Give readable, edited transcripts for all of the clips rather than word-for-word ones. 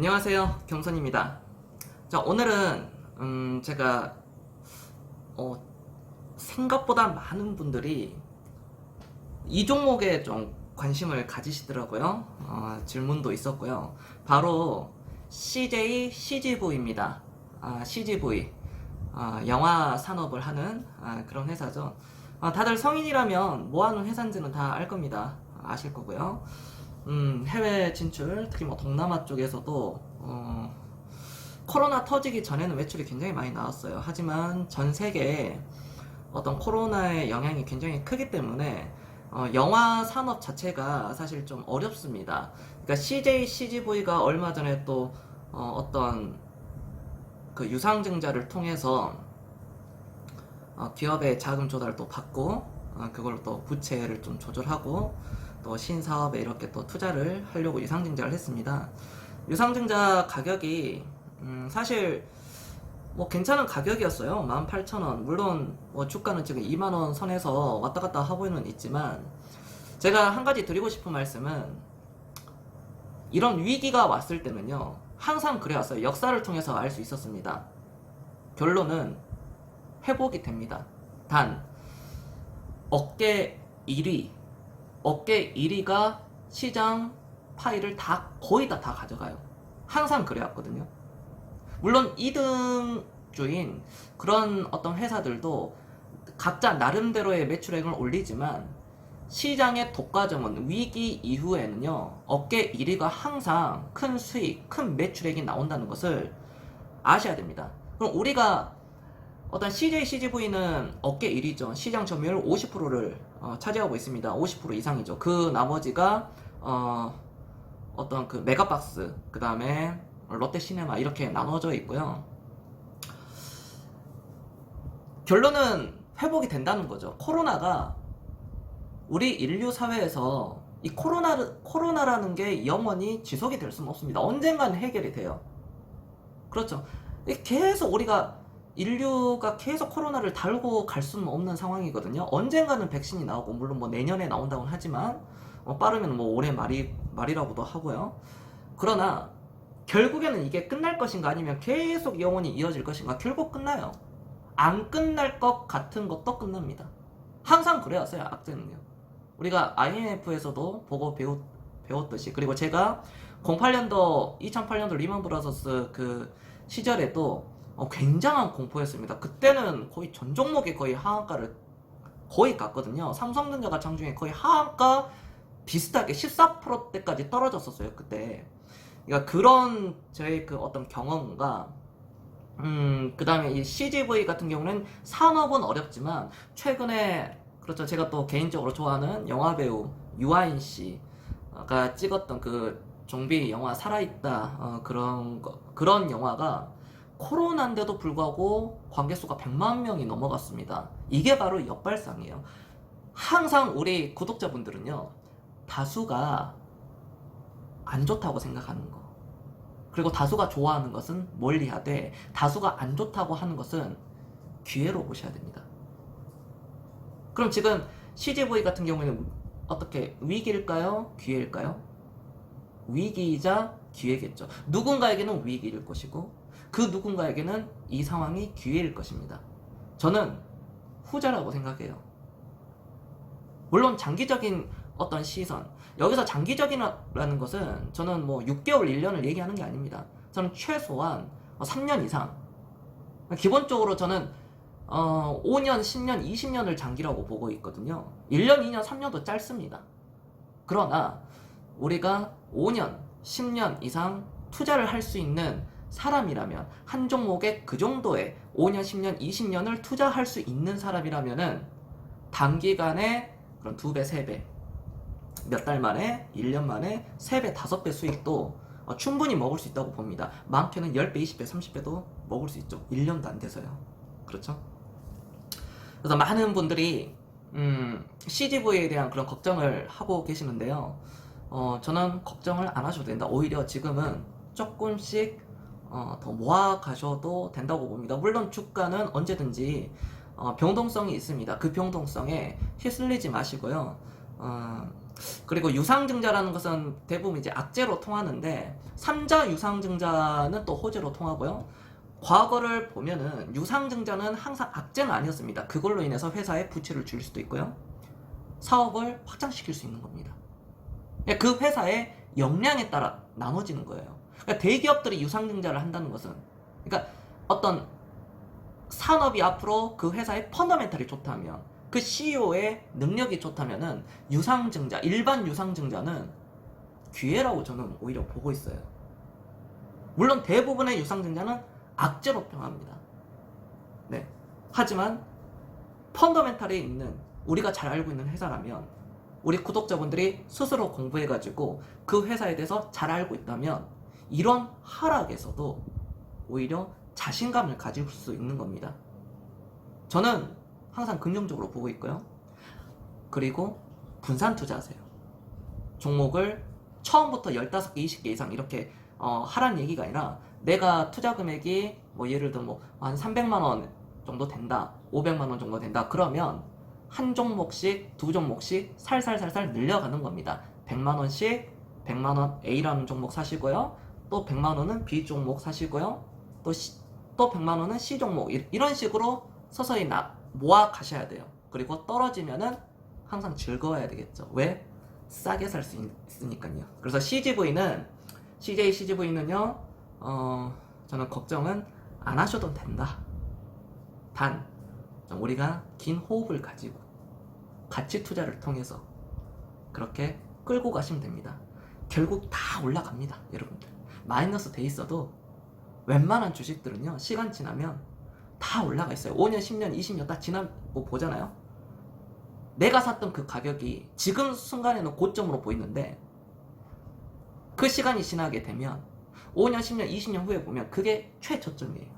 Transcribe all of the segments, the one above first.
안녕하세요, 경선입니다. 자, 오늘은 제가 생각보다 많은 분들이 이 종목에 좀 관심을 가지시더라고요. 질문도 있었고요. 바로 CJCGV입니다. CGV, 영화 산업을 하는 그런 회사죠. 다들 성인이라면 뭐 하는 회사인지는 다 알 겁니다. 아실 거고요. 해외 진출, 특히 뭐 동남아 쪽에서도 코로나 터지기 전에는 매출이 굉장히 많이 나왔어요. 하지만 전 세계에 어떤 코로나의 영향이 굉장히 크기 때문에 영화 산업 자체가 사실 좀 어렵습니다. 그러니까 CJ, CGV가 얼마 전에 또 어떤 그 유상증자를 통해서 기업의 자금 조달도 받고 그걸 또 부채를 좀 조절하고 또 신사업에 이렇게 또 투자를 하려고 유상증자를 했습니다. 유상증자 가격이 사실 뭐 괜찮은 가격이었어요. 18,000원. 물론 뭐 주가는 지금 2만원 선에서 왔다 갔다 하고는 있지만 제가 한 가지 드리고 싶은 말씀은 이런 위기가 왔을 때는요 항상 그래왔어요. 역사를 통해서 알 수 있었습니다. 결론은 회복이 됩니다. 단 어깨 1위가 시장 파일을 거의 다 가져가요. 항상 그래왔거든요. 물론 2등주인 그런 어떤 회사들도 각자 나름대로의 매출액을 올리지만 시장의 독과점은 위기 이후에는요 어깨 1위가 항상 큰 수익, 큰 매출액이 나온다는 것을 아셔야 됩니다. 그럼 우리가 어떤 CJ, CGV는 어깨 1위죠. 시장 점유율 50%를 차지하고 있습니다. 50% 이상이죠. 그 나머지가 어떤 그 메가박스, 그 다음에 롯데시네마 이렇게 나눠져 있고요. 결론은 회복이 된다는 거죠. 코로나가 우리 인류 사회에서 이 코로나라는 게 영원히 지속이 될 수는 없습니다. 언젠간 해결이 돼요. 그렇죠. 계속 인류가 계속 코로나를 달고 갈 수는 없는 상황이거든요. 언젠가는 백신이 나오고, 물론 뭐 내년에 나온다고는 하지만, 빠르면 뭐 올해 말이라고도 하고요. 그러나, 결국에는 이게 끝날 것인가 아니면 계속 영원히 이어질 것인가? 결국 끝나요. 안 끝날 것 같은 것도 끝납니다. 항상 그래왔어요, 악재는요. 우리가 IMF에서도 보고 배웠듯이, 그리고 제가 2008년도 리먼 브라더스 그 시절에도 굉장한 공포였습니다. 그때는 거의 전 종목이 거의 하한가를 거의 갔거든요. 삼성전자가 장중에 거의 하한가 비슷하게 14%대까지 떨어졌었어요, 그때. 그러니까 그런 저의 그 어떤 경험과 그 다음에 이 CGV 같은 경우는 산업은 어렵지만 최근에 그렇죠. 제가 또 개인적으로 좋아하는 영화배우 유아인 씨가 찍었던 그 좀비 영화 살아있다 그런 영화가 코로나인데도 불구하고 관객수가 100만 명이 넘어갔습니다. 이게 바로 역발상이에요. 항상 우리 구독자분들은요 다수가 안 좋다고 생각하는 거, 그리고 다수가 좋아하는 것은 멀리하되 다수가 안 좋다고 하는 것은 기회로 보셔야 됩니다. 그럼 지금 CGV 같은 경우에는 어떻게 위기일까요? 기회일까요? 위기이자 기회겠죠. 누군가에게는 위기일 것이고 그 누군가에게는 이 상황이 기회일 것입니다. 저는 후자라고 생각해요. 물론 장기적인 어떤 시선, 여기서 장기적이라는 것은 저는 뭐 6개월, 1년을 얘기하는 게 아닙니다. 저는 최소한 3년 이상, 기본적으로 저는 5년, 10년, 20년을 장기라고 보고 있거든요. 1년, 2년, 3년도 짧습니다. 그러나 우리가 5년, 10년 이상 투자를 할 수 있는 사람이라면, 한 종목에 그 정도의 5년, 10년, 20년을 투자할 수 있는 사람이라면은 단기간에 그런 2배, 3배, 몇 달 만에, 1년 만에 3배, 5배 수익도 충분히 먹을 수 있다고 봅니다. 많게는 10배, 20배, 30배도 먹을 수 있죠. 1년도 안 돼서요. 그렇죠? 그래서 많은 분들이 CGV에 대한 그런 걱정을 하고 계시는데요. 저는 걱정을 안 하셔도 된다. 오히려 지금은 조금씩 더 모아 가셔도 된다고 봅니다. 물론 주가는 언제든지 변동성이 있습니다. 그 변동성에 휩쓸리지 마시고요. 그리고 유상증자라는 것은 대부분 이제 악재로 통하는데 3자 유상증자는 또 호재로 통하고요. 과거를 보면은 유상증자는 항상 악재는 아니었습니다. 그걸로 인해서 회사에 부채를 줄 수도 있고요. 사업을 확장시킬 수 있는 겁니다. 그 회사의 역량에 따라 나눠지는 거예요. 그러니까 대기업들이 유상증자를 한다는 것은, 그러니까 어떤 산업이 앞으로 그 회사의 펀더멘탈이 좋다면, 그 CEO의 능력이 좋다면은 유상증자, 일반 유상증자는 기회라고 저는 오히려 보고 있어요. 물론 대부분의 유상증자는 악재로 평합니다. 네. 하지만 펀더멘탈에 있는, 우리가 잘 알고 있는 회사라면, 우리 구독자분들이 스스로 공부해가지고 그 회사에 대해서 잘 알고 있다면 이런 하락에서도 오히려 자신감을 가질 수 있는 겁니다. 저는 항상 긍정적으로 보고 있고요. 그리고 분산 투자하세요. 종목을 처음부터 15개, 20개 이상 이렇게 하란 얘기가 아니라, 내가 투자 금액이 뭐 예를 들어 뭐 한 300만 원 정도 된다, 500만 원 정도 된다, 그러면 한 종목씩, 두 종목씩 살살살살 늘려가는 겁니다. 100만 원씩 100만 원 A라는 종목 사시고요. 또 100만 원은 B 종목 사시고요. 또 100만 원은 C 종목, 이런 식으로 서서히 모아 가셔야 돼요. 그리고 떨어지면은 항상 즐거워야 되겠죠. 왜? 싸게 살 수 있으니까요. 그래서 CGV는요, 저는 걱정은 안 하셔도 된다. 단, 우리가 긴 호흡을 가지고 가치 투자를 통해서 그렇게 끌고 가시면 됩니다. 결국 다 올라갑니다, 여러분들. 마이너스 돼 있어도 웬만한 주식들은요, 시간 지나면 다 올라가 있어요. 5년, 10년, 20년 딱 지나고 보잖아요. 내가 샀던 그 가격이 지금 순간에는 고점으로 보이는데, 그 시간이 지나게 되면 5년, 10년, 20년 후에 보면 그게 최저점이에요.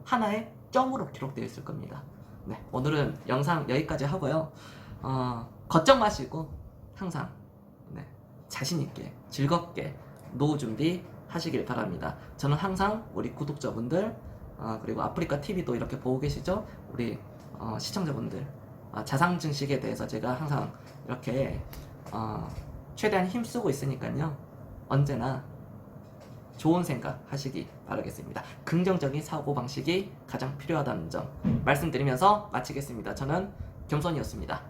하나의 점으로 기록되어 있을 겁니다. 네, 오늘은 영상 여기까지 하고요. 걱정 마시고 항상 자신있게 즐겁게 노후 준비 하시길 바랍니다. 저는 항상 우리 구독자분들, 그리고 아프리카 TV도 이렇게 보고 계시죠? 우리 시청자분들, 자산 증식에 대해서 제가 항상 이렇게 최대한 힘쓰고 있으니까요. 언제나 좋은 생각 하시기 바라겠습니다. 긍정적인 사고방식이 가장 필요하다는 점 말씀드리면서 마치겠습니다. 저는 겸손이었습니다.